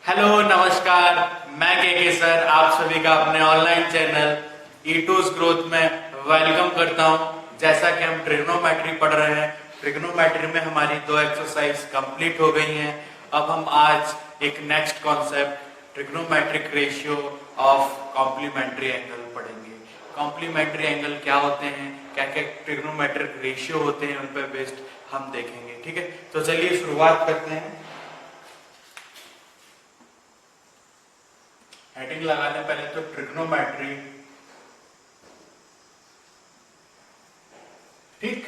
Hello नमस्कार। मैं के सर आप सभी का अपने ऑनलाइन चैनल E2's ग्रोथ में वेलकम करता हूं। जैसा कि हम ट्रिग्नोमेट्री पढ़ रहे हैं, ट्रिग्नोमेट्री में हमारी 2 एक्सरसाइज कंप्लीट हो गई हैं। अब हम आज एक next concept trigonometric ratio of complementary angle पढ़ेंगे। कॉम्प्लीमेंट्री एंगल क्या होते हैं, क्या क्या ट्रिग्नोमेट्रिक रेशियो होते हैं, उन पर बेस्ड हम देखेंगे। ठीक है, तो चलिए शुरुआत करते हैं। हेडिंग लगाने पहले तो ट्रिग्नोमेट्री। ठीक,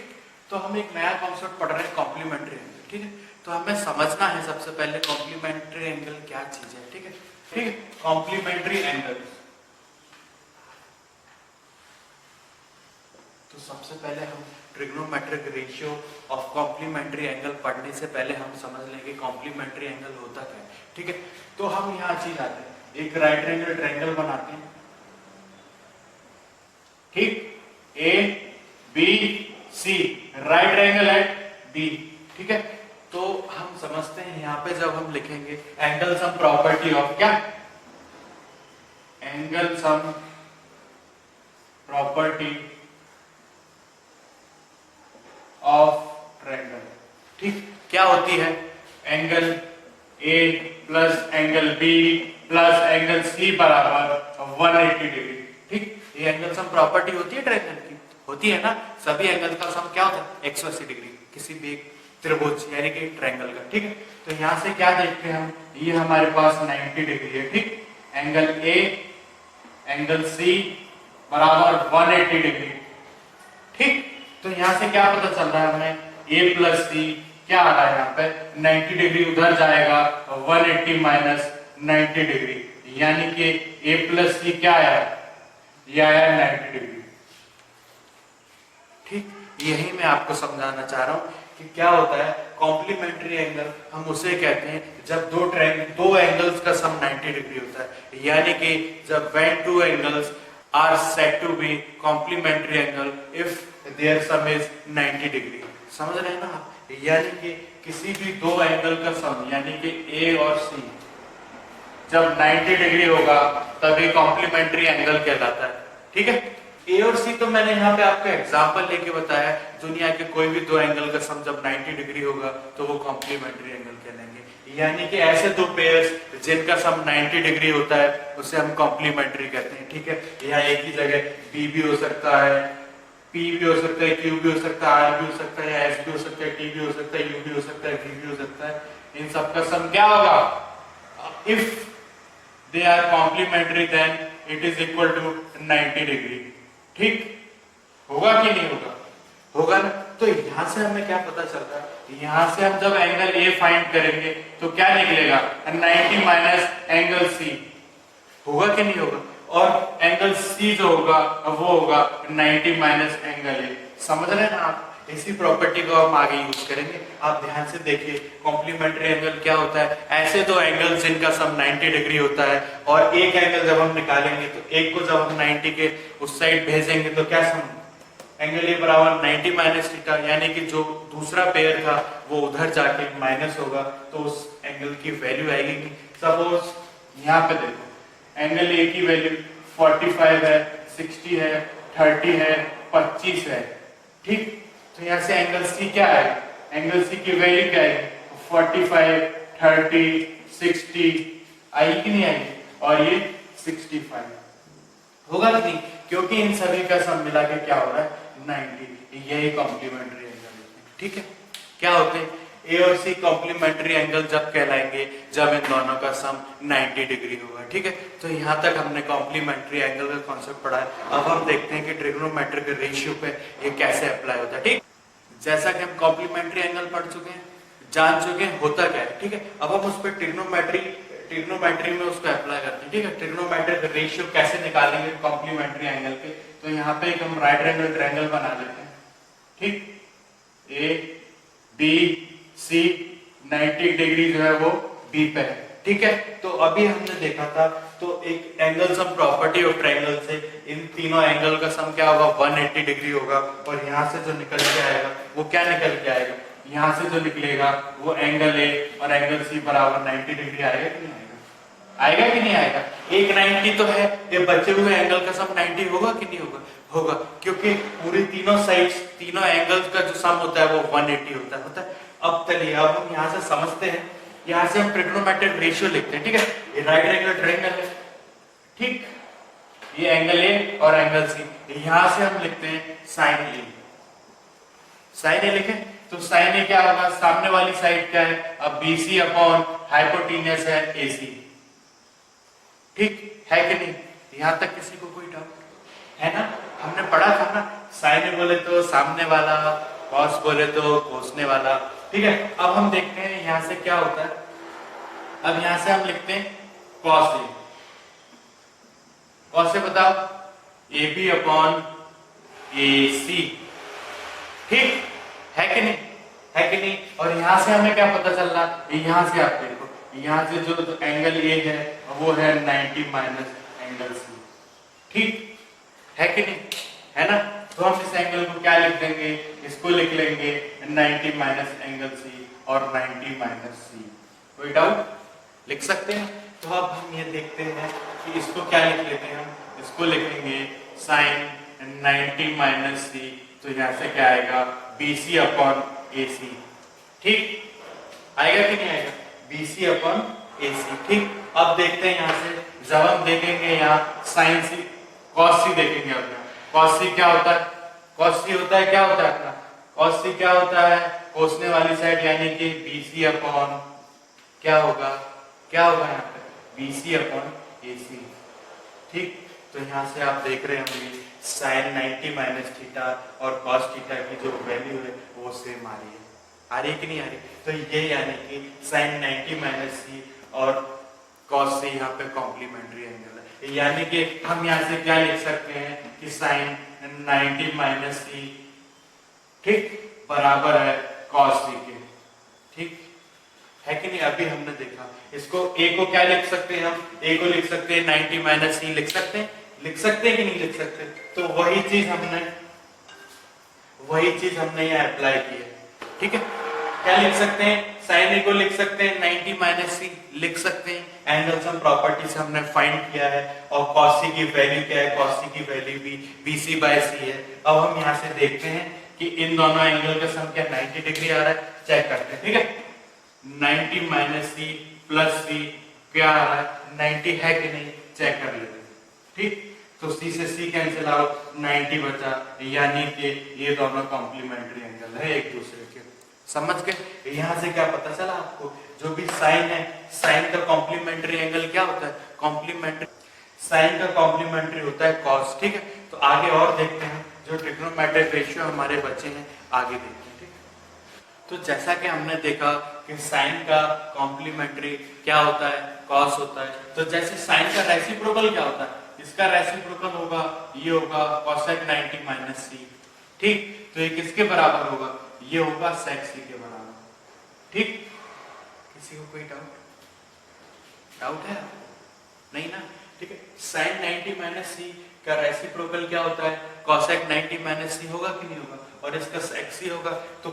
तो हम एक नया कॉन्सेप्ट पढ़ रहे हैं, कॉम्प्लीमेंट्री एंगल। ठीक है, तो हमें समझना है सबसे पहले कॉम्प्लीमेंट्री एंगल क्या चीज है। ठीक है, ठीक है, कॉम्प्लीमेंट्री एंगल। तो सबसे पहले हम trigonometric ratio of complementary angle पढ़ने से पहले हम समझ लेंगे कॉम्प्लीमेंट्री एंगल होता क्या है। ठीक है, तो हम यहाँ चीज आते हैं, एक राइट एंगल ट्रायंगल बनाते हैं। ठीक, A B C right angle at B. ठीक है, तो हम समझते हैं यहां पे जब हम लिखेंगे एंगल सम प्रॉपर्टी ऑफ क्या, angle sum property of triangle. ठीक, क्या होती है, angle A plus angle B plus angle C बराबर 180 डिग्री। ठीक, ये एंगल सम प्रॉपर्टी होती है ट्रायंगल की, होती है ना। सभी एंगल का सम क्या होता है, 180 डिग्री, किसी भी एक त्रिभुज यानी कि ट्रायंगल का। ठीक है, तो यहां से क्या देखते हैं हम, ये हमारे पास 90 डिग्री है। ठीक, एंगल ए एंगल सी बराबर 180 डिग्री। ठीक, तो यहां से क्या पता चल रहा है हमें, ए प्लस सी क्या आ रहा है यहाँ पे, 90 डिग्री उधर जाएगा, 180 माइनस 90 डिग्री, यानी कि ए प्लस सी क्या आया, ये आया 90 डिग्री। ठीक, यही मैं आपको समझाना चाह रहा हूं कि क्या होता है कॉम्प्लीमेंट्री एंगल। हम उसे कहते हैं जब दो एंगल्स का सम 90 डिग्री होता है, यानी कि जब when two angles are said to be complementary angle if their sum is 90 degree. समझ रहे हैं ना आप, यानी कि किसी भी दो एंगल का सम यानी कि ए और सी जब 90 डिग्री होगा तभी कॉम्प्लीमेंट्री एंगल कहलाता है। ठीक है, ए और सी तो मैंने यहाँ पे आपको एग्जांपल लेके बताया, दुनिया के कोई भी दो एंगल का सम जब 90 डिग्री होगा तो वो कॉम्प्लीमेंट्री एंगल कहलाएंगे। यानी कि ऐसे दो पेयर्स जिनका सम 90 डिग्री होता है उसे हम कॉम्प्लीमेंट्री कहते हैं। ठीक है, यहाँ एक ही जगह बी भी हो सकता है, पी भी हो सकता है, क्यू भी हो सकता है, आर भी हो सकता है, एस भी हो सकता है, टी भी हो सकता है, यू भी हो सकता है, वी भी हो सकता है। इन सबका सम क्या होगा, if they are complementary then it is equal to 90 degree. ठीक, होगा कि नहीं होगा, होगा ना। तो यहां से हमें क्या पता चलता है, यहां से हम जब एंगल ए फाइंड करेंगे तो क्या निकलेगा, 90 माइनस एंगल सी, होगा कि नहीं होगा। और एंगल सी जो होगा वो होगा 90 माइनस एंगल ए। समझ रहे हैं ना आप, इसी प्रॉपर्टी को हम आगे यूज करेंगे। आप ध्यान से देखिए कॉम्प्लीमेंट्री एंगल क्या होता है, ऐसे दो एंगल जिनका सम 90 डिग्री होता है और एक एंगल जब हम निकालेंगे तो एक को जब हम 90 के उस साइड भेजेंगे तो क्या सम, एंगल ए बराबर 90 माइनस थीटा, यानी कि जो दूसरा पेयर था वो उधर जाके माइनस होगा तो उस एंगल की वैल्यू आएगी। सपोज यहाँ पे देखो एंगल ए की वैल्यू 45 है, 60 है, 30 है, 25 है। ठीक, तो यहाँ से एंगल सी क्या है, एंगल सी की वैल्यू क्या है, 45, 30, 60 आई कि नहीं आई, और ये 65 होगा कि नहीं, क्योंकि इन सभी का सम मिला के क्या हो रहा है 90। यही कॉम्प्लीमेंट्री एंगल होते हैं। ठीक है, क्या होते हैं, ए और सी कॉम्प्लीमेंट्री एंगल जब कहलाएंगे जब इन दोनों का सम 90 डिग्री होगा। ठीक है, तो यहाँ तक हमने कॉम्प्लीमेंट्री एंगल का कॉन्सेप्ट पढ़ा है। अब हम देखते हैं कि ट्रिग्नोमेट्रिक रेशियो पे ये कैसे अप्लाई होता है। ठीक, जैसा कि हम कॉम्प्लीमेंट्री एंगल पढ़ चुके हैं, जान चुके हैं होता क्या है। ठीक है, अब हम उस पर ट्रिग्नोमेट्री में उसको अप्लाई करते हैं। ठीक है, ट्रिग्नोमेट्रिक रेशियो कैसे निकालेंगे कॉम्प्लीमेंट्री एंगल पे, तो यहाँ पे एक हम राइट एंगल ट्रायंगल बना लेते हैं। ठीक, ए बी सी 90 डिग्री जो है वो बी पे है। ठीक है, तो अभी हमने देखा था तो एक angle sum property of triangle से इन तीनों एंगल का सम क्या होगा, 180 डिग्री होगा। और यहाँ से जो निकल के आएगा वो क्या निकल के आएगा, यहाँ से जो निकलेगा वो एंगल ए और एंगल सी बराबर 90 डिग्री आएगा कि नहीं आएगा। आएगा कि नहीं आएगा? एक 90 तो है, ये बचे हुए एंगल का सम 90 होगा कि नहीं होगा? होगा, क्योंकि पूरी तीनों साइड्स, तीनों एंगल्स का जो सम होता है वो 180 होता है। अब चलिए, अब हम यहाँ से समझते हैं, यहाँ से हम ट्रिग्नोमेट्रिक रेशियो लिखते हैं, ठीक है? ये राइट एंगल ट्रायंगल है, ठीक, ये एंगल ए और एंगल सी, यहां से हम लिखते हैं साइन ए। साइन ए लिखें तो साइन ए क्या होगा, सामने वाली साइड क्या है, अब BC अपॉन हाइपोटेन्यूस है AC, ठीक है कि नहीं? यहां तक किसी को कोई डाउट है ना? हमने पढ़ा था ना, साइन ए बोले तो सामने वाला, कॉस बोले तो कोसने वाला, ठीक है? अब हम देखते हैं यहां से क्या होता है। अब यहां से हम लिखते हैं कॉस ए, कौन से बताओ, AB अपॉन AC, ठीक है कि नहीं? है कि नहीं? और यहां से हमें क्या पता चल रहा है, यहां से आप देखो, यहां से जो एंगल A है वो है 90 माइनस एंगल C, ठीक है कि नहीं? है ना? तो हम इस एंगल को क्या लिख देंगे, इसको लिख लेंगे 90 माइनस एंगल C और 90 माइनस C। कोई डाउट? लिख सकते हैं? तो अब हम ये देखते हैं कि इसको क्या लिख लेते हैं, हम इसको लिखेंगे साइन 90 माइनस C, तो यहाँ से क्या आएगा, BC अपॉन AC, ठीक आएगा कि नहीं आएगा? BC अपॉन AC, ठीक। अब देखते हैं यहाँ से, जब हम देखेंगे यहाँ साइन C cos C देखेंगे, अब cos C क्या होता है, cos C होता है, क्या होता है अपना cos C क्या होता है, कोसने वाली साइड, यानी कि BC अपॉन क्या होगा, क्या होगा यहाँ पे, BC अपॉन AC, ठीक। तो यहाँ से आप देख रहे होंगे साइन 90 माइनस थीटा और कॉस थीटा की जो वैल्यू है वो सेम आ रही है कि नहीं आ रही? तो ये यानी कि साइन 90 माइनस सी और कॉस से यहाँ पे कॉम्प्लीमेंट्री एंगल है, यानी कि हम यहाँ से क्या लिख सकते हैं कि साइन 90 माइनस सी, ठीक, बराबर है कॉस सी के, ठीक है कि नहीं? अभी हमने देखा इसको, ए को क्या लिख सकते हैं हम, ए को लिख सकते हैं 90 माइनस सी, लिख सकते हैं, लिख सकते हैं कि नहीं लिख सकते? तो वही चीज हमने यहाँ अप्लाई की है, ठीक है? क्या लिख सकते हैं, साइन ए को लिख सकते हैं 90 माइनस सी, लिख सकते हैं, एंगल सम प्रॉपर्टी से हमने फाइंड किया है, और cos c की वैल्यू क्या है, cos c की वैल्यू भी BC बाय C है। अब हम यहाँ से देखते हैं कि इन दोनों एंगल का सम क्या 90 डिग्री आ रहा है, चेक करते हैं, ठीक है? 90 माइनस सी प्लस सी क्या आ रहा है, 90 है कि नहीं, चेक कर लेते हैं, ठीक। तो C से C कैंसिल आउट, 90 बचा, यानी कि ये दोनों कॉम्प्लीमेंट्री एंगल है एक दूसरे के, समझ गए? यहाँ से क्या पता चला आपको, जो भी साइन है, साइन का कॉम्प्लीमेंट्री एंगल क्या होता है, कॉम्प्लीमेंट्री, साइन का कॉम्प्लीमेंट्री होता है कॉस, ठीक है? तो आगे और देखते हैं, जो ट्रिग्नोमेट्रिक रेशियो हमारे बचे हैं आगे देखते हैं, ठीक। तो जैसा कि हमने देखा कि साइन का कॉम्प्लीमेंट्री क्या होता है, कॉस होता है। तो जैसे साइन का रेसिप्रोकल क्या होता है, इसका रेसिप्रोकल होगा, ये होगा cosec 90 माइनस सी, ठीक। तो ये किसके बराबर होगा, ये होगा sec c के बराबर, ठीक। किसी को कोई डाउट है? नहीं ना, ठीक है। sin 90 माइनस सी का रेसिप्रोकल क्या होता है, cosec 90 माइनस सी होगा कि नहीं होगा, और इसका sec c होगा, तो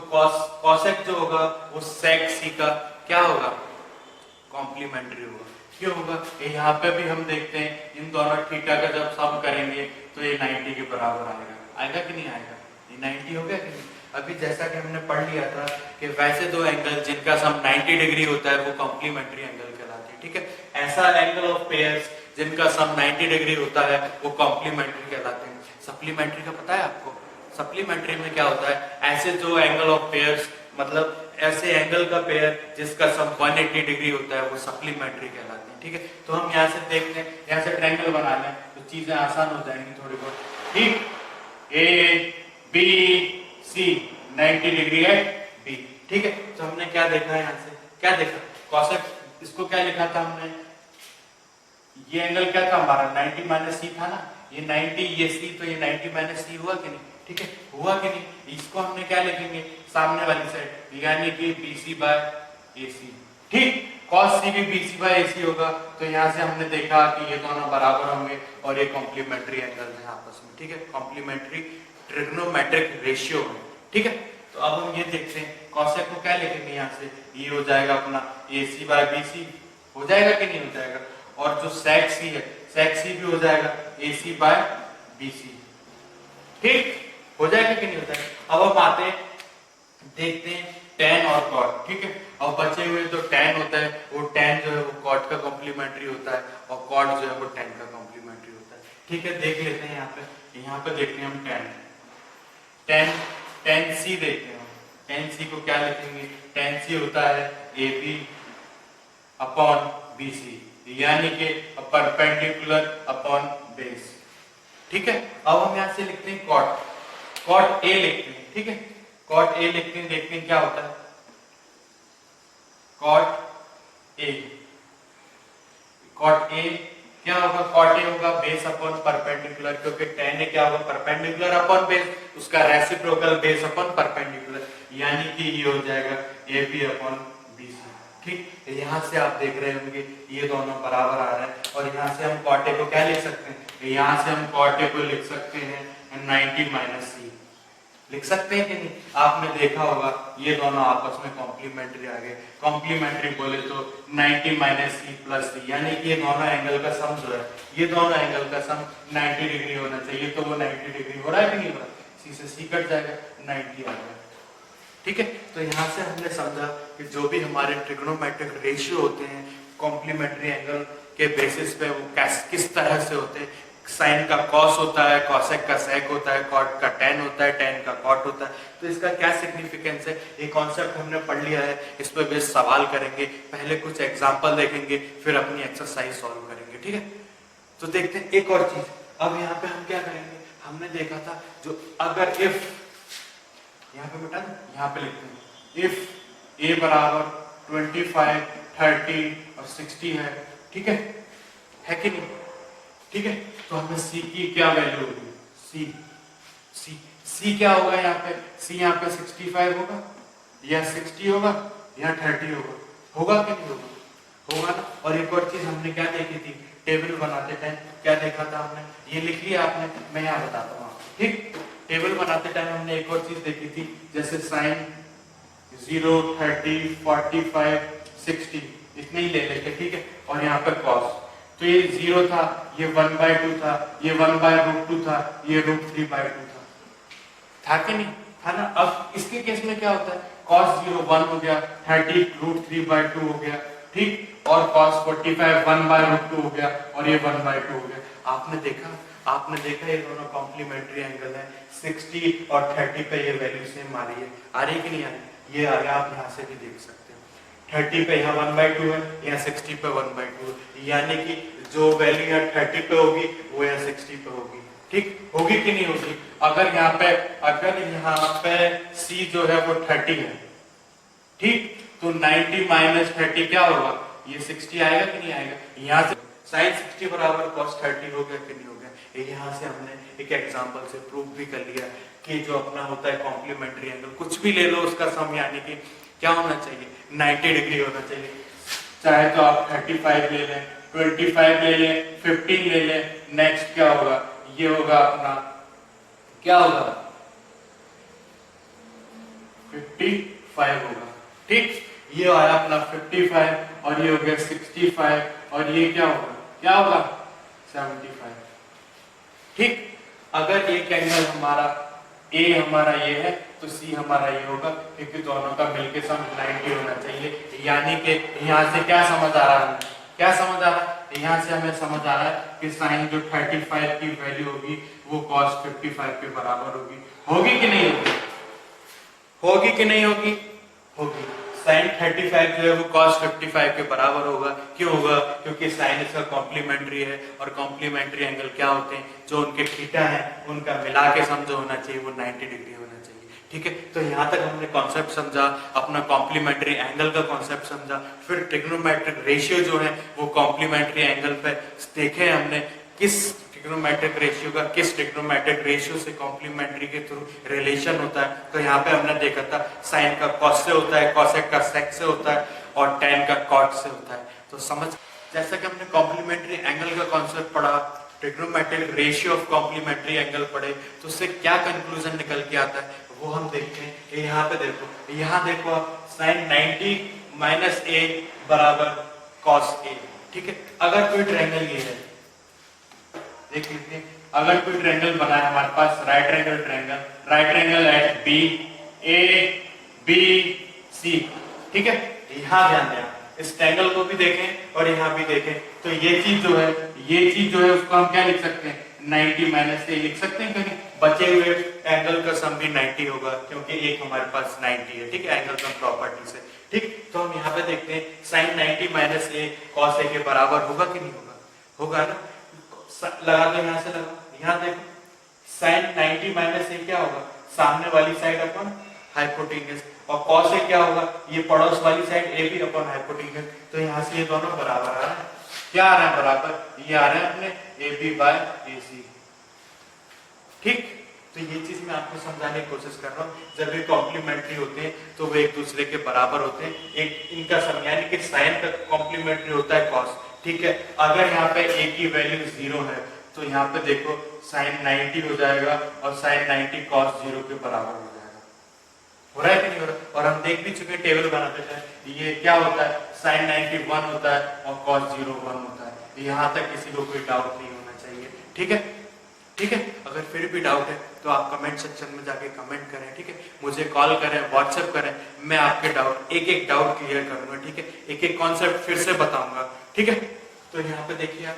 cosec जो होगा वो sec c का क्या होगा, कॉम्प्लीमेंट्री होगा। क्यों होगा, यहाँ पे भी हम देखते हैं इन दोनों थीटा का जब सम करेंगे तो ये 90 के बराबर आएगा कि नहीं आएगा, ये 90 हो गया कि नहीं? अभी जैसा कि हमने पढ़ लिया था कि वैसे दो एंगल जिनका सम 90 डिग्री होता है वो कॉम्प्लीमेंट्री एंगल कहलाते हैं, ठीक है। ऐसा एंगल ऑफ पेयर्स जिनका सम 90 डिग्री होता है वो कॉम्प्लीमेंट्री कहलाते हैं। सप्लीमेंट्री का पता है आपको, सप्लीमेंट्री में क्या होता है, ऐसे जो एंगल ऑफ पेयर्स, मतलब ऐसे एंगल का पेयर जिसका सम 180 डिग्री होता है वो सप्लीमेंट्री कहलाते हैं, ठीक है। तो हम यहाँ से देखते हैं, यहाँ से ट्रायंगल बना लें तो चीजें आसान हो जाएंगी थोड़ी बहुत, ठीक। ए बी सी 90 डिग्री है बी, ठीक है। तो हमने क्या देखा, यहाँ से क्या देखा, कॉसेक, इसको क्या लिखा था हमने, ये एंगल क्या था हमारा 90 माइनस सी था ना, ये 90 ये सी, तो ये 90 माइनस सी हुआ कि नहीं, ठीक है, हुआ कि नहीं। इसको हमने क्या लिखेंगे, सामने वाली साइड, यानी कि BC बाय AC, ठीक। cos C भी BC बाय AC होगा, तो यहाँ से हमने देखा कि ये दोनों बराबर होंगे और ये कॉम्प्लीमेंट्री एंगल है आपस में, ठीक है, कॉम्प्लीमेंट्री ट्रिग्नोमेट्रिक रेशियो है, ठीक है। तो अब हम ये देखते हैं, cosec को क्या लिखेंगे, यहाँ से ये हो जाएगा अपना AC बाय BC, हो जाएगा कि नहीं हो जाएगा, और जो sec c है, sec c भी हो जाएगा AC by BC। ठीक हो जाएगा कि नहीं होता है। अब हम आते हैं देखते हैं tan और cot। ठीक है, अब बचे हुए जो tan होता है वो tan जो है वो cot का कॉम्प्लीमेंट्री होता है और cot जो है वो tan का कॉम्प्लीमेंट्री होता है। ठीक है, देख लेते हैं यहाँ पे देखते हैं हम tan C देखते हैं। tan C को क्या लिखेंगे, tan C होता है AB अपॉन BC, यानी कि परपेंडिकुलर अपॉन बेस। ठीक है, अब हम यहाँ से लिखते हैं cot A लिखते हैं। ठीक है, cot A लिखते हैं, देखते हैं क्या होता है। cot A क्या होगा, cot A होगा बेस अपॉन परपेंडिकुलर, क्योंकि tan A क्या होगा परपेंडिकुलर अपॉन बेस, उसका रेसिप्रोकल बेस अपॉन परपेंडिकुलर, यानी कि ये हो जाएगा AB अपॉन BC। ठीक, यहाँ से आप देख रहे होंगे ये दोनों बराबर आ रहे हैं और यहाँ से हम cot A को क्या लिख सकते हैं, यहाँ से हम cot A को लिख सकते हैं 90 माइनस C लिख सकते हैं कि नहीं। आपने देखा होगा ये दोनों आपस में कॉम्प्लीमेंट्री आ गए। कॉम्प्लीमेंट्री बोले तो 90 माइनस C प्लस C, यानी कि ये दोनों एंगल का सम जो है, ये दोनों एंगल का सम 90 डिग्री होना चाहिए। तो वो 90 डिग्री हो रहा है कि नहीं हो रहा, C से C कट जाएगा, 90 आ गया। ठीक है, तो यहाँ से हमने समझा कि जो भी हमारे ट्रिग्नोमेट्रिक रेशियो होते हैं कॉम्प्लीमेंट्री एंगल के बेसिस पे वो किस तरह से होते हैं। साइन का कॉस होता है, कॉसेक का सेक होता है, कॉट का टेन होता है, टेन का कॉट होता है। तो इसका क्या सिग्निफिकेंस है, ये कॉन्सेप्ट हमने पढ़ लिया है, इस पे बेस सवाल करेंगे, पहले कुछ एग्जांपल देखेंगे, फिर अपनी एक्सरसाइज सॉल्व करेंगे। ठीक है, तो देखते हैं एक और चीज। अब यहाँ पे हम क्या करेंगे, हमने देखा था जो अगर इफ, यहाँ पे बेटा यहाँ पे लिखते हैं इफ a बराबर 25, 30 और 60 है। ठीक है कि नहीं। ठीक है, तो हमें C की क्या वैल्यू होगी, C क्या होगा यहाँ पे, C यहाँ पे 65 होगा या 60 होगा या 30 होगा कि नहीं होगा ना। और एक और चीज हमने क्या देखी थी, टेबल बनाते टाइम क्या देखा था हमने, ये लिख लिया आपने, मैं यहाँ बताता हूँ। ठीक, टेबल बनाते टाइम हमने एक और चीज देखी थी, जैसे साइन 0, 30, 45, 60 इतने ही ले लेते। ठीक है, और यहाँ पे कॉस, तो ये 0 था, ये 1/2 था, ये 1/√2 था, ये √3/2 था कि नहीं, था ना। अब इसके केस में क्या होता है, cos 0 1 हो गया, 30 √3/2 हो गया। ठीक, और cos 45 1/√2 हो गया और ये 1/2 हो गया। आपने देखा ये दोनों कॉम्प्लीमेंट्री एंगल है। 60 और 30 पे ये वैल्यू सेम आ रही है, कि नहीं आ रही, ये आ रहा है, आप यहाँ से भी देख सकते हो। 30 पे यहाँ 1/2 है, यहाँ 60 पे 1/2 है, यानी कि जो वैल्यू यहाँ 30 पे होगी वो यहाँ 60 पे होगी। ठीक, होगी कि नहीं होगी। अगर यहाँ पे C जो है वो 30 है, ठीक, तो 90 माइनस 30 क्या होगा, ये 60 आएगा कि नहीं आएगा। यहाँ से sin 60 बराबर cos 30 हो गया कि नहीं हो गया। यहाँ से हमने एक एग्जांपल से प्रूव भी कर लिया कि जो अपना होता है कॉम्प्लीमेंट्री एंगल, कुछ भी ले लो उसका सम, यानी कि क्या होना चाहिए, 90 डिग्री होना चाहिए। चाहे तो आप 35 ले लें, 25 ले लें, 15 ले लें। नेक्स्ट क्या होगा, ये होगा अपना, क्या होगा 55 होगा। ठीक, ये आया अपना 55 और ये हो गया 65 और ये क्या होगा 75। ठीक, अगर एक एंगल हमारा A हमारा ये है तो C हमारा ये होगा, क्योंकि दोनों का मिलके सम 90 होना चाहिए। यानी कि यहाँ से क्या समझ आ रहा है, यहाँ से हमें समझ आ रहा है कि साइन जो 35 की वैल्यू होगी वो cos 55 के बराबर होगी कि नहीं होगी, होगी। साइन 35 जो है वो cos 55 के बराबर होगा। क्यों होगा, क्योंकि साइन इसका कॉम्प्लीमेंट्री है और कॉम्प्लीमेंट्री एंगल क्या होते हैं, जो उनके थीटा है उनका मिला के सम जो होना चाहिए वो 90 डिग्री होना चाहिए। ठीक है, तो यहाँ तक हमने कॉन्सेप्ट समझा, अपना कॉम्प्लीमेंट्री एंगल का कॉन्सेप्ट समझा। फिर ट्रिग्नोमेट्रिक रेशियो जो है वो कॉम्प्लीमेंट्री एंगल पे देखे हमने, किस ट्रिग्नोमेट्रिक रेशियो का किस ट्रिग्नोमेट्रिक रेशियो से कॉम्प्लीमेंट्री के थ्रू रिलेशन होता है। तो यहाँ पे हमने देखा था साइन का कॉस से होता है, कॉसेक का सेक से होता है और टेन का कॉट से होता है। तो समझ, जैसा कि हमने कॉम्प्लीमेंट्री एंगल का कॉन्सेप्ट पढ़ा, trigonometric ratio of complementary angle पढ़े, तो उससे क्या कंक्लूजन निकल के आता है वो हम देखते हैं। यहाँ देखो साइन 90 माइनस A बराबर cos A। ठीक है। अगर कोई ट्रायंगल ये है, देख लेते हैं, अगर कोई ट्रायंगल बना है हमारे पास, right angle at B A B C, ठीक है। यहाँ ध्यान दें, इस ट्रायंगल को भी देखें और यहाँ भी देखें, तो ये चीज जो है उसको हम क्या लिख सकते हैं, 90 माइनस ए लिख सकते हैं कहीं। बचे हुए एंगल का सम भी 90 होगा, क्योंकि एक हमारे पास 90 है, ठीक है, एंगल सम प्रॉपर्टी से, ठीक। तो हम यहाँ पे देखते हैं sign 90 minus A cos A के बराबर होगा कि नहीं होगा, होगा ना। लगा दो, यहाँ से लगा, यहाँ देखो, साइन 90 माइनस ए क्या होगा, सामने वाली साइड अपन हाइपोटेन्यूज, और कॉस ए क्या होगा, ये पड़ोस वाली side A B upon hypotenuse. तो यहाँ से ये दोनों बराबर आ रहे हैं, क्या आ रहा है बराबर, ये आ रहे हैं अपने ए बी बाय ए सी, ठीक। तो ये चीज मैं आपको समझाने की कोशिश कर रहा हूँ, जब ये कॉम्प्लीमेंट्री होते हैं तो वो एक दूसरे के बराबर होते हैं। एक इनका सम यानी कि साइन का कॉम्प्लीमेंट्री होता है कॉस, ठीक है। अगर यहाँ पे ए की वैल्यू 0 है तो यहाँ पे देखो साइन 90 हो जाएगा और साइन 90 कॉस 0 के बराबर हो जाएगा। हो रहा है कि नहीं हो रहा। और हम देख भी चुके हैं टेबल बनाते थे, ये क्या होता है, साइन 90 1 होता है और कॉस 0 1 होता है। यहाँ तक किसी को कोई डाउट नहीं होना चाहिए, ठीक है, ठीक है। अगर फिर भी डाउट है तो आप कमेंट सेक्शन में जाके कमेंट करें, ठीक है, मुझे कॉल करें, व्हाट्सएप करें, मैं आपके डाउट एक डाउट क्लियर करूंगा, ठीक है, एक कॉन्सेप्ट फिर से बताऊंगा, ठीक है। तो यहाँ पे देखिए आप,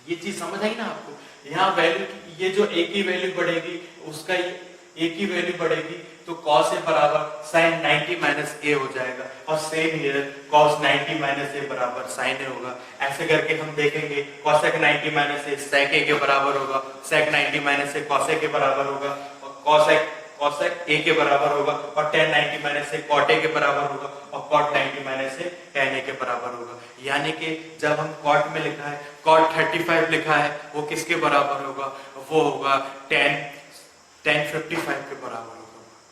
ये चीज समझ आई ना आपको, यहाँ वैल्यू, ये जो ए की वैल्यू बढ़ेगी उसका ए की वैल्यू बढ़ेगी तो कॉस ए बराबर साइन 90 माइनस ए हो जाएगा, और सेम हियर कॉस 90 माइनस ए बराबर साइन ए होगा। ऐसे करके हम देखेंगे कॉसेक 90 माइनस ए सेक ए के बराबर होगा, सेक 90 माइनस ए कॉसेक के बराबर होगा, और कॉसेक ए के बराबर होगा, और tan 90 minus A cot A के बराबर होगा, और cot 90 minus A tan A के बराबर होगा। यानी कि जब हम कॉट में लिखा है, कॉट 35 लिखा है, वो किसके बराबर होगा, वो होगा टेन 55 के बराबर होगा,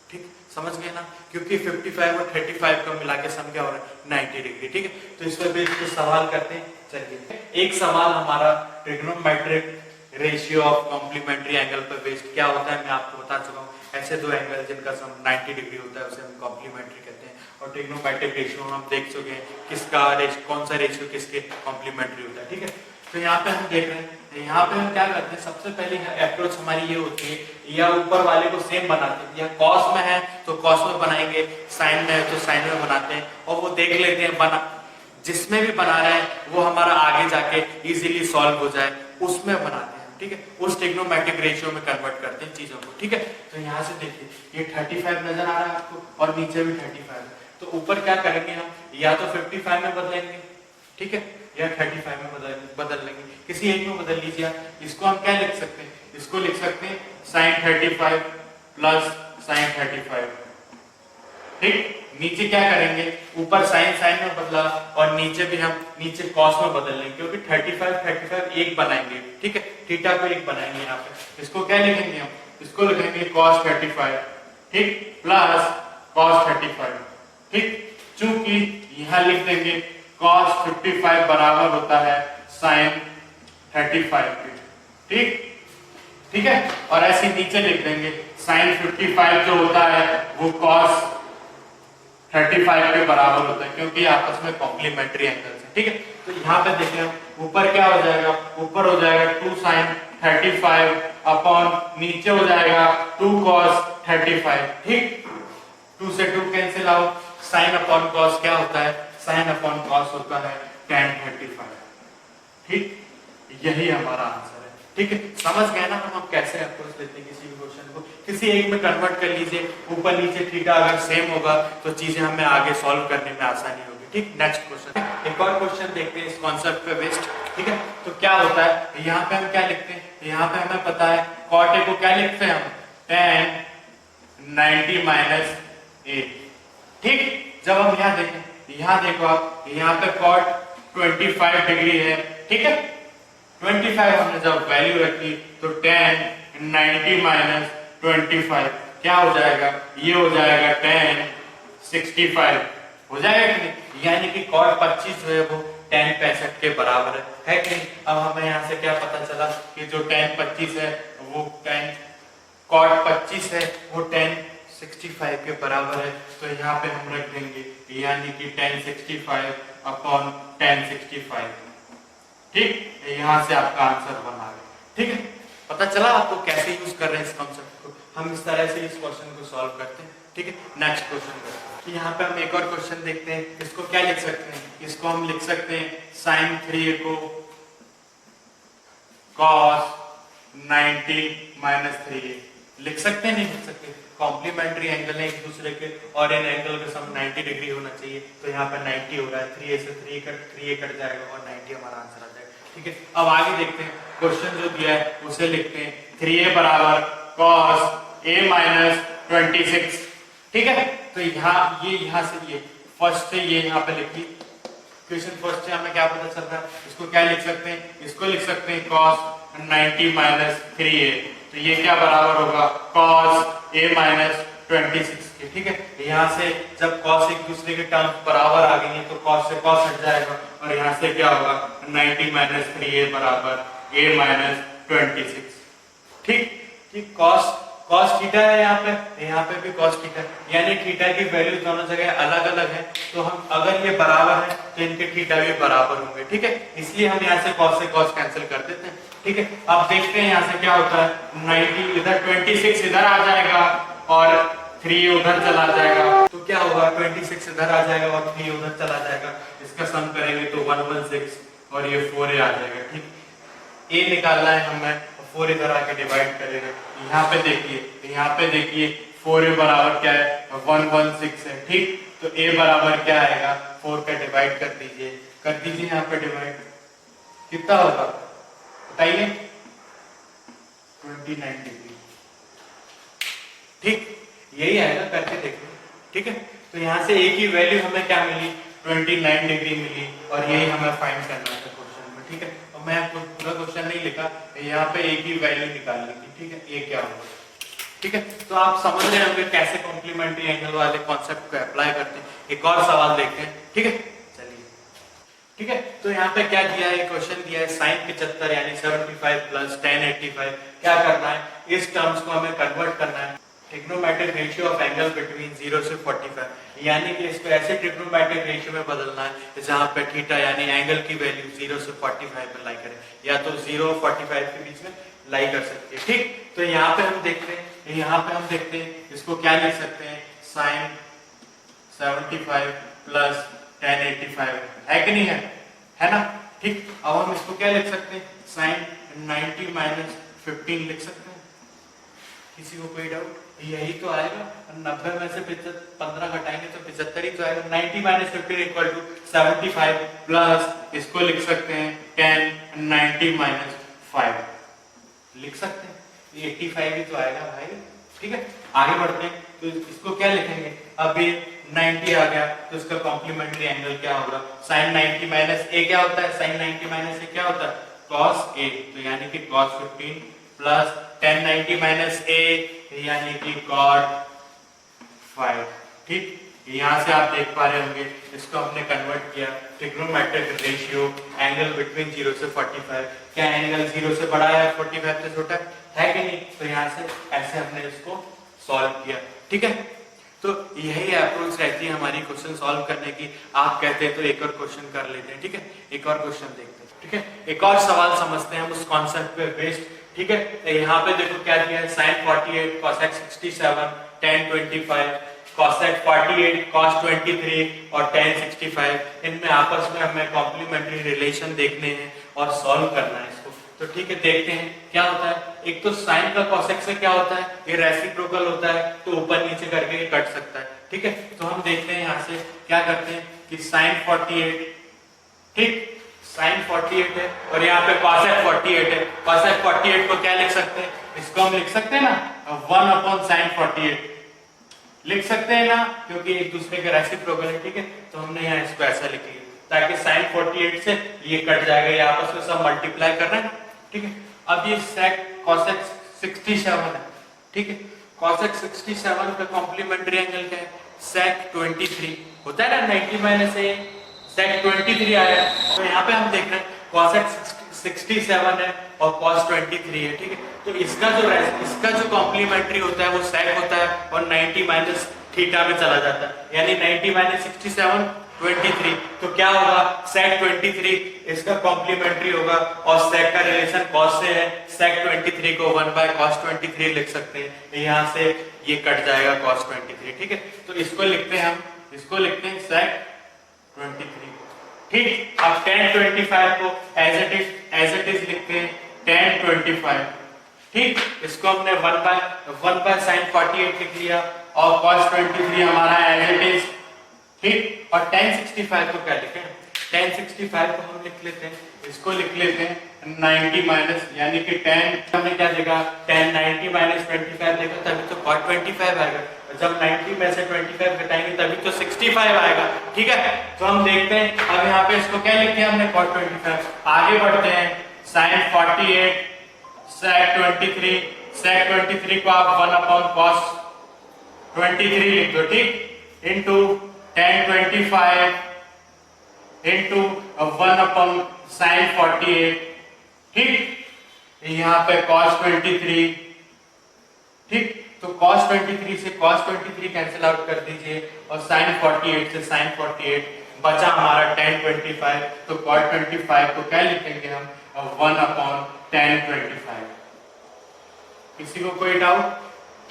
ठीक, समझ गए ना। क्योंकि 55 और 35 का मिला के सम क्या हो रहा है, 90 डिग्री, ठीक है। तो इस पर बेस पे सवाल करते हैं, चलिए। एक सवाल हमारा trigonometric ratio of complementary angle पर बेस्ड क्या होता है मैं आपको बता चुका हूँ। ऐसे दो एंगल जिनका सम 90 डिग्री होता है उसे हम कॉम्प्लीमेंट्री कहते हैं। और ट्रिग्नोमेट्रिक रेशियो हम देख चुके हैं किसका कौन सा रेशियो किसके कॉम्प्लीमेंट्री होता है, ठीक है। तो यहाँ पे हम देख रहे हैं, यहाँ पे हम क्या करते हैं, सबसे पहले अप्रोच हमारी ये होती है, या ऊपर वाले को सेम बनाते हैं, या कॉस में है तो कॉस में बनाएंगे, साइन में है तो साइन में बनाते हैं, और वो देख लेते हैं बना जिसमें भी बना रहे हैं वो हमारा आगे जाके इजीली सॉल्व हो जाए उसमें बनाते हैं, ठीक है, उस ट्रिग्नोमेट्रिक रेशियो में कन्वर्ट करते हैं चीजों को, ठीक है। तो यहाँ से देखिए ये 35 नजर आ रहा है आपको और नीचे भी 35 है, तो ऊपर क्या करेंगे हम, या तो 55 में बदलेंगे, ठीक है, या 35 में बदल लेंगे, किसी एक में बदल लीजिए। इसको हम क्या लिख सकते हैं, इसको लिख सकते हैं साइन 35 प्लस साइन 35, ठीक। नीचे क्या करेंगे, ऊपर साइन साइन में बदला और नीचे भी हम नीचे कॉस में बदल लेंगे, क्योंकि 35 एक बनाएंगे, ठीक है, थीटा को एक बनाएंगे। यहाँ पे इसको क्या लिखेंगे हम, इसको लिखेंगे cos 35, ठीक, प्लस cos 35, ठीक। चूंकि यहाँ लिख देंगे cos 55 बराबर होता है sin 35 के, ठीक, ठीक है। और ऐसे नीचे लिख देंगे sin 55 जो होता है वो cos 35 के बराबर होता है, क्योंकि आपस में कॉम्प्लीमेंट्री एंगल्स हैं, ठीक है। तो यहाँ पे देखें ऊपर क्या हो जाएगा, ऊपर हो जाएगा 2 sin 35 अपॉन नीचे हो जाएगा 2 cos 35, ठीक। 2 से 2 cancel out, sine upon cos क्या होता है, साइन अपॉन कॉस होता है tan 35, ठीक। यही हमारा आंसर है, ठीक है। समझ गए ना हम कैसे अप्रोच लेते हैं किसी भी क्वेश्चन को, किसी एक में कन्वर्ट कर लीजिए, ऊपर नीचे थीटा अगर सेम होगा तो चीजें हमें आगे सॉल्व करने में आसानी होगी, ठीक। नेक्स्ट क्वेश्चन, एक और क्वेश्चन देखते हैं इस कॉन्सेप्ट पे बेस्ड, ठीक है। तो क्या होता है, यहाँ पे हम क्या लिखते हैं, यहाँ पे हमें पता है cot a को क्या लिखते हैं हम, tan 90 माइनस ए, ठीक। जब हम यहाँ देखें, यहाँ देखो आप, यहाँ पे cot 25 डिग्री है, ठीक है, 25 हमने जब वैल्यू रखी तो tan 90 माइनस 25 क्या हो जाएगा, ये हो जाएगा tan 65, हो जाएगा कि नहीं। यानी कि cot 25 जो है वो tan 65 के बराबर है कि नहीं। अब हमें यहाँ से क्या पता चला कि जो tan 25 है वो tan cot 25 है वो tan 65 के बराबर है, तो यहाँ पे हम रख देंगे यानी कि tan 65 अपॉन tan 65। ठीक, यहाँ से आपका आंसर 1 आ गया। ठीक है, पता चला आपको कैसे यूज कर रहे हैं इस कॉन्सेप्ट को। हम इस तरह से इस क्वेश्चन को सॉल्व करते हैं। ठीक है, नेक्स्ट क्वेश्चन करते हैं। यहाँ पे हम एक और क्वेश्चन देखते हैं। इसको क्या लिख सकते हैं? इसको हम लिख सकते हैं sin 3a को cos 90 माइनस 3a लिख सकते हैं, नहीं लिख सकते? कॉम्प्लीमेंट्री एंगल है एक दूसरे के और इन एंगल का सम 90 डिग्री होना चाहिए, तो यहाँ पर 90 हो रहा है, 3a से 3a कट जाएगा और 90 हमारा आंसर आ जाएगा। ठीक है, अब आगे देखते हैं क्वेश्चन जो दिया है उसे लिखते हैं 3a बराबर cos a माइनस 26। ठीक है, तो यहाँ से ये फर्स्ट से ये यहाँ पे लिखी क्वेश्चन फर्स्ट से हमें क्या पता चल रहा है? इसको क्या लिख सकते हैं? इसको लिख सकते हैं cos 90 माइनस 3a, तो ये क्या बराबर होगा cos a माइनस 26 के। ठीक है, यहाँ से जब cos एक दूसरे के टर्म्स बराबर आ गई है तो cos से cos हट जाएगा और यहाँ से क्या होगा 90 माइनस 3a बराबर a माइनस 26। ठीक, cos थीटा है यहाँ पे भी cos थीटा, यानी थीटा की वैल्यू दोनों जगह अलग अलग है, तो हम अगर ये बराबर है तो इनके थीटा भी बराबर होंगे। ठीक है, इसलिए हम यहाँ से cos कैंसिल कर देते हैं। ठीक है, अब देखते हैं यहाँ से क्या होता है। 90 इधर 26 इधर आ जाएगा और 3 उधर चला जाएगा, तो क्या होगा 26 इधर आ जाएगा और 3 उधर चला जाएगा। इसका सम करेंगे तो 116 और ये 4a आ जाएगा। ठीक, a निकालना है हमें, 4 इधर आके डिवाइड करेंगे। यहाँ पे देखिए 4a बराबर क्या है 116 है। ठीक, तो a बराबर क्या आएगा 4 का डिवाइड कर दीजिए यहाँ पे डिवाइड, कितना होगा बताइए 29 डिग्री। ठीक, यही आएगा, करके देखिए। ठीक है, तो यहाँ से a की वैल्यू हमें क्या मिली 29 डिग्री मिली और यही हमें फाइंड करना था क्वेश्चन में। ठीक है, और मैं आपको पूरा क्वेश्चन नहीं लिखा, यहाँ पे a की वैल्यू निकालनी थी। ठीक है, a क्या होगा। ठीक है, तो आप समझ रहे होंगे कैसे कॉम्प्लीमेंट्री एंगल वाले कॉन्सेप्ट को अप्लाई करते हैं। एक और सवाल देखते हैं। ठीक है, चलिए। ठीक है, तो यहाँ पे क्या दिया है, क्वेश्चन दिया है sin 75 यानी 75 प्लस tan 85। क्या करना है, इस टर्म्स को हमें कन्वर्ट करना है trigonometric ratio of angle between 0 से 45, यानी कि इसको ऐसे ट्रिग्नोमेट्रिक रेशियो में बदलना है जहां पे थीटा यानी एंगल की वैल्यू 0 से 45 में लाई करे, या तो 0 और 45 के बीच में लाई कर सकती है। ठीक, तो यहाँ पे हम देखते हैं इसको क्या लिख सकते हैं sin 75 प्लस tan 85 है कि नहीं है ना। ठीक, अब हम इसको क्या लिख सकते हैं sin 90 माइनस 15 लिख सकते हैं। किसी को कोई डाउट? यही तो आएगा, 90 में से 15 घटाएंगे तो 75 ही तो आएगा। 90 माइनस 15 इक्वल टू 75 प्लस इसको लिख सकते हैं tan 90 माइनस 5 लिख सकते हैं, 85 ही तो आएगा भाई। ठीक है, आगे बढ़ते हैं, तो इसको क्या लिखेंगे, अब ये 90 आ गया तो इसका कॉम्प्लीमेंट्री एंगल क्या होगा sin 90 माइनस a क्या होता है, sin 90 माइनस a क्या होता है cos a, तो यानी कि cos 15 plus tan 90 minus a यानी कि cot 5। ठीक, यहाँ से आप देख पा रहे होंगे इसको हमने कन्वर्ट किया ट्रिग्नोमेट्रिक रेशियो एंगल बिटवीन 0 से 45। क्या एंगल 0 से बड़ा है 45 से छोटा है कि नहीं, तो यहाँ से ऐसे हमने इसको सॉल्व किया। ठीक है, तो यही अप्रोच रहती है हमारी क्वेश्चन सॉल्व करने की। आप कहते हैं तो एक और क्वेश्चन कर लेते हैं। ठीक है, एक और क्वेश्चन देखते हैं। ठीक है, एक और सवाल समझते हैं हम उस कॉन्सेप्ट पे बेस्ड। ठीक है, यहाँ पे देखो क्या दिया है sin 48 cosec 67 tan 25 cosec 48 cos 23 और tan 65। इनमें आपस में हमें कॉम्प्लीमेंट्री रिलेशन देखने हैं और सॉल्व करना है इसको। तो ठीक है, देखते हैं क्या होता है। एक तो साइन का cosec से क्या होता है, ये रेसिप्रोकल होता है तो ऊपर नीचे करके ये कट सकता है। ठीक है, तो हम देखते हैं यहाँ से क्या करते हैं कि sin 48, ठीक sin 48 है और यहाँ पे cosec 48 है। cosec 48 को क्या लिख सकते हैं, इसको हम लिख सकते हैं ना 1 अपॉन sin 48 लिख सकते हैं ना, क्योंकि एक दूसरे के रेसिप्रोकल है। ठीक है, तो हमने यहाँ इसको ऐसा लिख लिया ताकि sin 48 से ये कट जाएगा, ये आपस में सब मल्टीप्लाई कर रहे हैं। ठीक है, अब ये cosec 67 है। ठीक है, cosec 67 का कॉम्प्लीमेंट्री एंगल क्या है sec 23 होता है ना, 90 माइनस a sec 23 आया। तो यहाँ पे हम देख रहे हैं cosec 67 है और cos 23 है, ठीक है। तो इसका जो कॉम्प्लीमेंट्री होता है वो sec होता है और 90 माइनस थीटा में चला जाता है, यानी 90 माइनस 67 23। तो क्या होगा, sec 23 इसका कॉम्प्लीमेंट्री होगा और sec का रिलेशन cos से है, sec 23 को 1 by cos 23 लिख सकते हैं, यहाँ से ये कट जाएगा cos 23, ठीक है। तो इसको लिखते हैं हम, इसको लिखते हैं sec 23, ठीक। अब tan 25 को एज इट इज लिखते हैं tan 25, ठीक। इसको हमने 1 by sin 48 लिख लिया और cos 23 हमारा एज इट इज, ठीक। और tan 65 को क्या लिखें, tan 65 को हम लिख लेते हैं, इसको लिख लेते हैं 90 माइनस, यानी कि tan हमने क्या देखा, tan 90 माइनस 25 देखा तभी तो cos 25 आएगा, जब 90 में से 25 घटाएंगे तभी तो 65 आएगा, ठीक है। तो हम देखते हैं, अब यहाँ पे इसको क्या लिख दिया हमने cos 25। आगे बढ़ते हैं, sin 48 sec 23 को आप 1 अपॉन cos 23 लिख दो, ठीक, into tan 25 into 1 upon sin 48, ठीक। यहाँ पे cos 23, ठीक। तो cos 23 से cos 23 कैंसिल आउट कर दीजिए और sin 48 से sin 48 बचा हमारा tan 25। तो cos 25 को क्या लिखेंगे हम, 1 अपॉन tan 25। किसी को कोई डाउट,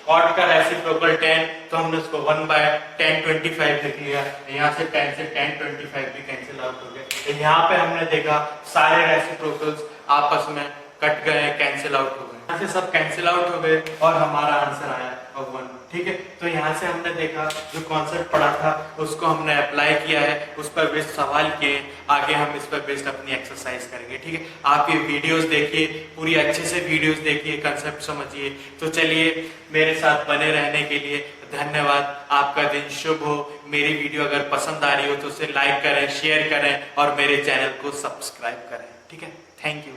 cot का रेसिप्रोकल tan, तो हमने उसको 1 by tan 25 लिख लिया, यहाँ से tan 25 भी कैंसिल आउट हो गए। यहाँ पे हमने देखा सारे रेसिप्रोकल्स आपस में कट गए, कैंसिल आउट हो गए, यहाँ से सब कैंसिल आउट हो गए और हमारा आंसर आया 1, ठीक है। तो यहाँ से हमने देखा जो कॉन्सेप्ट पढ़ा था उसको हमने अप्लाई किया है, उस पर बेस्ड सवाल किए, आगे हम इस पर बेस्ड अपनी एक्सरसाइज करेंगे, ठीक है। आप ये वीडियोस देखिए, पूरी अच्छे से वीडियोस देखिए, कंसेप्ट समझिए। तो चलिए, मेरे साथ बने रहने के लिए धन्यवाद, आपका दिन शुभ हो। मेरी वीडियो अगर पसंद आ रही हो तो उसे लाइक करें, शेयर करें और मेरे चैनल को सब्सक्राइब करें, ठीक है। Thank you.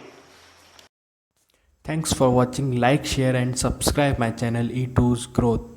Thanks for watching. Like, share and subscribe my channel E2's Growth.